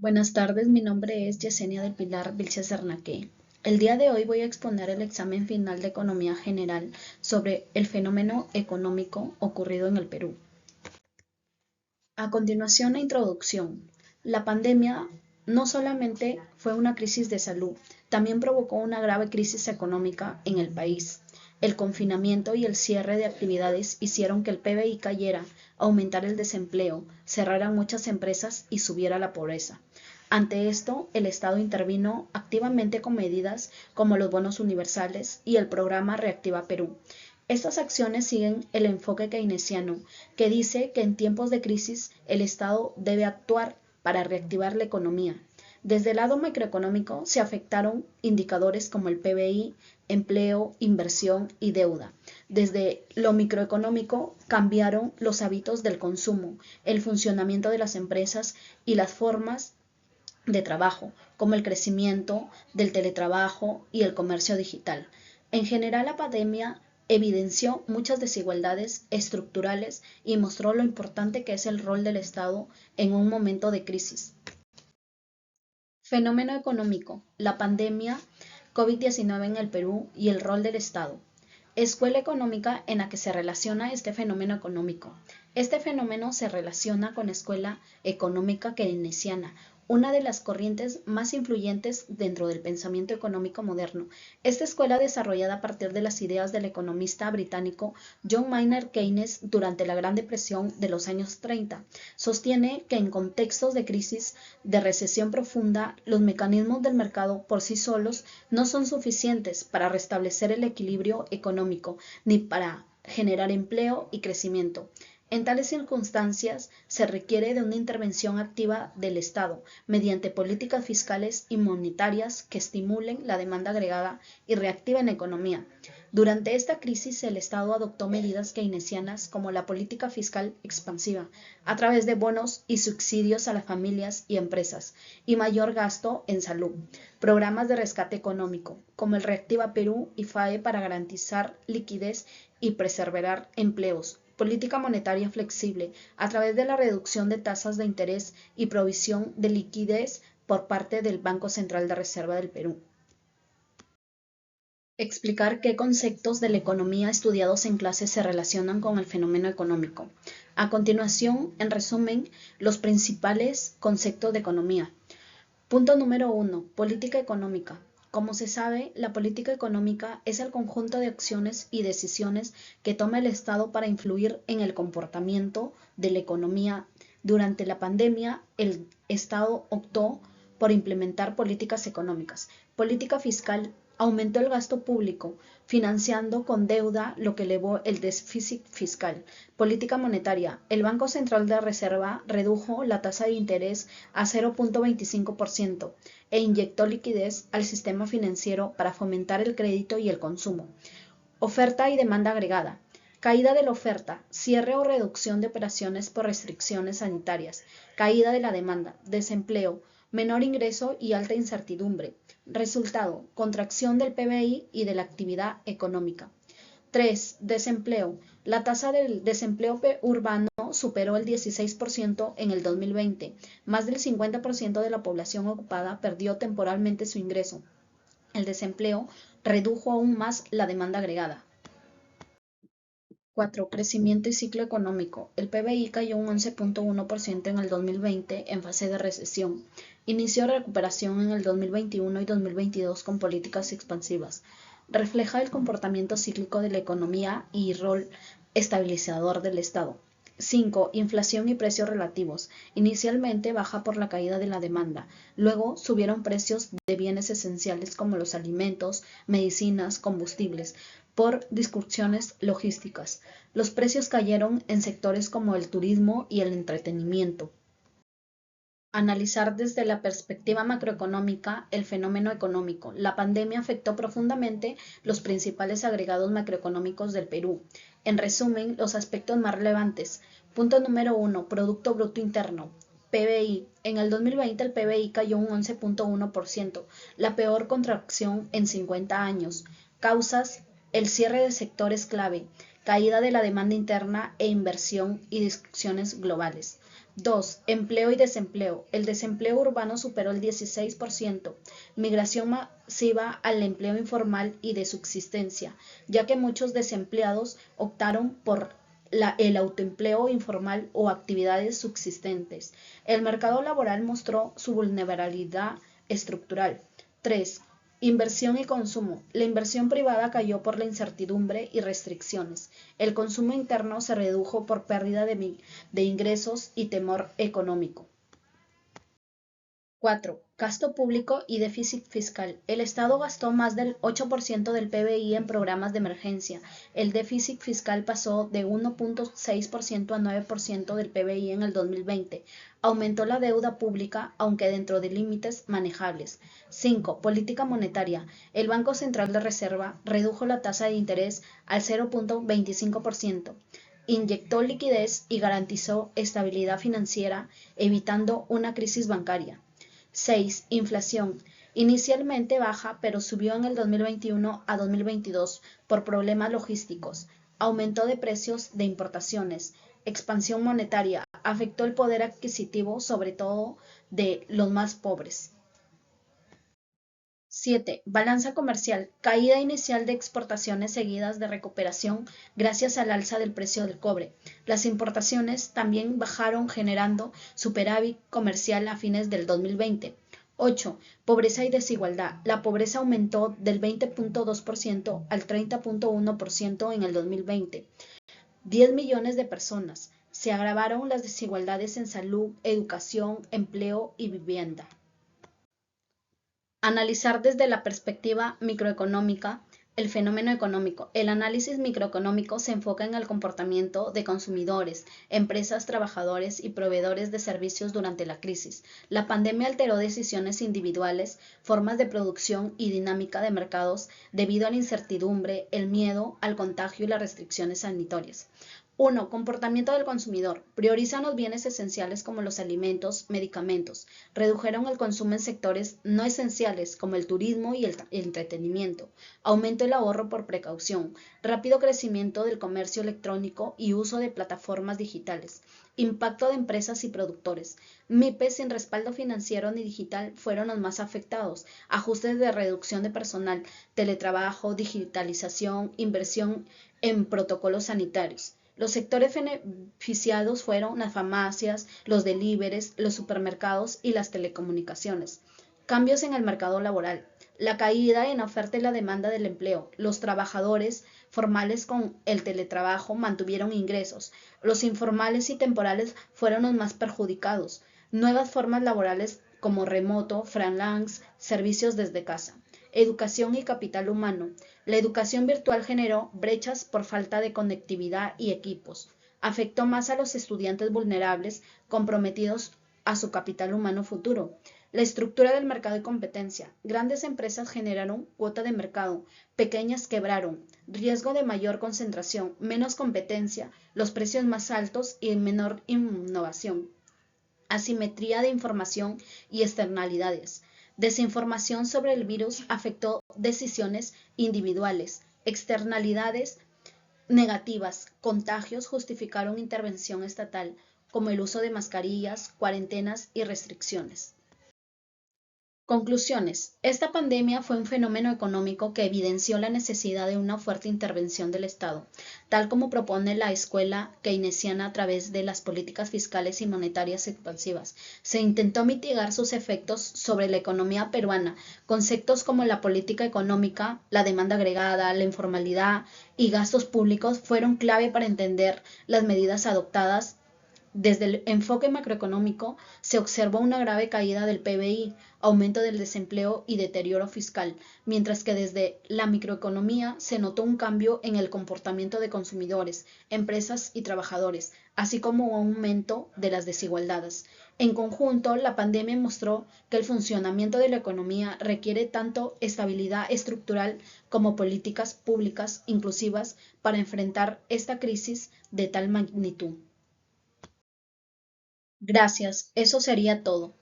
Buenas tardes, mi nombre es Yesenia del Pilar Vilches Cernaque. El día de hoy voy a exponer el examen final de Economía General sobre el fenómeno económico ocurrido en el Perú. A continuación, la introducción. La pandemia no solamente fue una crisis de salud, también provocó una grave crisis económica en el país. El confinamiento y el cierre de actividades hicieron que el PBI cayera, aumentara el desempleo, cerraran muchas empresas y subiera la pobreza. Ante esto, el Estado intervino activamente con medidas como los bonos universales y el programa Reactiva Perú. Estas acciones siguen el enfoque keynesiano, que dice que en tiempos de crisis el Estado debe actuar para reactivar la economía. Desde el lado macroeconómico se afectaron indicadores como el PBI, empleo, inversión y deuda. Desde lo microeconómico cambiaron los hábitos del consumo, el funcionamiento de las empresas y las formas de trabajo, como el crecimiento del teletrabajo y el comercio digital. En general, la pandemia evidenció muchas desigualdades estructurales y mostró lo importante que es el rol del Estado en un momento de crisis. Fenómeno económico: la pandemia COVID-19 en el Perú y el rol del Estado. Escuela económica en la que se relaciona este fenómeno económico. Este fenómeno se relaciona con la escuela económica keynesiana, una de las corrientes más influyentes dentro del pensamiento económico moderno. Esta escuela, desarrollada a partir de las ideas del economista británico John Maynard Keynes durante la Gran Depresión de los años 30, sostiene que en contextos de crisis, de recesión profunda, los mecanismos del mercado por sí solos no son suficientes para restablecer el equilibrio económico ni para generar empleo y crecimiento. En tales circunstancias, se requiere de una intervención activa del Estado mediante políticas fiscales y monetarias que estimulen la demanda agregada y reactiven la economía. Durante esta crisis, el Estado adoptó medidas keynesianas como la política fiscal expansiva, a través de bonos y subsidios a las familias y empresas, y mayor gasto en salud, programas de rescate económico, como el Reactiva Perú y FAE para garantizar liquidez y preservar empleos, política monetaria flexible, a través de la reducción de tasas de interés y provisión de liquidez por parte del Banco Central de Reserva del Perú. Explicar qué conceptos de la economía estudiados en clase se relacionan con el fenómeno económico. A continuación, en resumen, los principales conceptos de economía. Punto número 1. Política económica. Como se sabe, la política económica es el conjunto de acciones y decisiones que toma el Estado para influir en el comportamiento de la economía. Durante la pandemia, el Estado optó por implementar políticas económicas. Política fiscal: aumentó el gasto público, financiando con deuda, lo que elevó el déficit fiscal. Política monetaria: el Banco Central de Reserva redujo la tasa de interés a 0.25% e inyectó liquidez al sistema financiero para fomentar el crédito y el consumo. Oferta y demanda agregada: caída de la oferta, cierre o reducción de operaciones por restricciones sanitarias, caída de la demanda, desempleo, menor ingreso y alta incertidumbre. Resultado: contracción del PBI y de la actividad económica. 3. Desempleo. La tasa del desempleo urbano superó el 16% en el 2020. Más del 50% de la población ocupada perdió temporalmente su ingreso. El desempleo redujo aún más la demanda agregada. 4. Crecimiento y ciclo económico. El PBI cayó un 11.1% en el 2020 en fase de recesión. Inició recuperación en el 2021 y 2022 con políticas expansivas. Refleja el comportamiento cíclico de la economía y rol estabilizador del Estado. 5. Inflación y precios relativos. Inicialmente baja por la caída de la demanda. Luego subieron precios de bienes esenciales como los alimentos, medicinas, combustibles, por disrupciones logísticas. Los precios cayeron en sectores como el turismo y el entretenimiento. Analizar desde la perspectiva macroeconómica el fenómeno económico. La pandemia afectó profundamente los principales agregados macroeconómicos del Perú. En resumen, los aspectos más relevantes. Punto número 1. Producto Bruto Interno. PBI. En el 2020 el PBI cayó un 11.1%, la peor contracción en 50 años. Causas: el cierre de sectores clave, caída de la demanda interna e inversión y disrupciones globales. 2. Empleo y desempleo. El desempleo urbano superó el 16%. Migración masiva al empleo informal y de subsistencia, ya que muchos desempleados optaron por el autoempleo informal o actividades subsistentes. El mercado laboral mostró su vulnerabilidad estructural. 3. Inversión y consumo. La inversión privada cayó por la incertidumbre y restricciones. El consumo interno se redujo por pérdida de ingresos y temor económico. 4. Gasto público y déficit fiscal. El Estado gastó más del 8% del PBI en programas de emergencia. El déficit fiscal pasó de 1.6% a 9% del PBI en el 2020. Aumentó la deuda pública, aunque dentro de límites manejables. 5. Política monetaria. El Banco Central de Reserva redujo la tasa de interés al 0.25%. Inyectó liquidez y garantizó estabilidad financiera, evitando una crisis bancaria. 6. Inflación. Inicialmente baja, pero subió en el 2021 a 2022 por problemas logísticos. Aumento de precios de importaciones. Expansión monetaria. Afectó el poder adquisitivo, sobre todo de los más pobres. 7. Balanza comercial. Caída inicial de exportaciones seguidas de recuperación gracias al alza del precio del cobre. Las importaciones también bajaron generando superávit comercial a fines del 2020. 8. Pobreza y desigualdad. La pobreza aumentó del 20.2% al 30.1% en el 2020. 10 millones de personas. Se agravaron las desigualdades en salud, educación, empleo y vivienda. Analizar desde la perspectiva microeconómica el fenómeno económico. El análisis microeconómico se enfoca en el comportamiento de consumidores, empresas, trabajadores y proveedores de servicios durante la crisis. La pandemia alteró decisiones individuales, formas de producción y dinámica de mercados debido a la incertidumbre, el miedo al contagio y las restricciones sanitarias. 1. Comportamiento del consumidor. Priorizan los bienes esenciales como los alimentos, medicamentos. Redujeron el consumo en sectores no esenciales como el turismo y el entretenimiento. Aumento el ahorro por precaución. Rápido crecimiento del comercio electrónico y uso de plataformas digitales. Impacto de empresas y productores. MIPES sin respaldo financiero ni digital fueron los más afectados. Ajustes de reducción de personal, teletrabajo, digitalización, inversión en protocolos sanitarios. Los sectores beneficiados fueron las farmacias, los deliveries, los supermercados y las telecomunicaciones. Cambios en el mercado laboral. La caída en la oferta y la demanda del empleo. Los trabajadores formales con el teletrabajo mantuvieron ingresos. Los informales y temporales fueron los más perjudicados. Nuevas formas laborales como remoto, freelance, servicios desde casa. Educación y capital humano. La educación virtual generó brechas por falta de conectividad y equipos. Afectó más a los estudiantes vulnerables, comprometidos a su capital humano futuro. La estructura del mercado y competencia. Grandes empresas generaron cuota de mercado, pequeñas quebraron. Riesgo de mayor concentración, menos competencia, los precios más altos y menor innovación. Asimetría de información y externalidades. Desinformación sobre el virus afectó decisiones individuales. Externalidades negativas. Contagios justificaron intervención estatal, como el uso de mascarillas, cuarentenas y restricciones. Conclusiones. Esta pandemia fue un fenómeno económico que evidenció la necesidad de una fuerte intervención del Estado, tal como propone la escuela keynesiana a través de las políticas fiscales y monetarias expansivas. Se intentó mitigar sus efectos sobre la economía peruana. Conceptos como la política económica, la demanda agregada, la informalidad y gastos públicos fueron clave para entender las medidas adoptadas. Desde el enfoque macroeconómico se observó una grave caída del PBI, aumento del desempleo y deterioro fiscal, mientras que desde la microeconomía se notó un cambio en el comportamiento de consumidores, empresas y trabajadores, así como un aumento de las desigualdades. En conjunto, la pandemia mostró que el funcionamiento de la economía requiere tanto estabilidad estructural como políticas públicas inclusivas para enfrentar esta crisis de tal magnitud. Gracias, eso sería todo.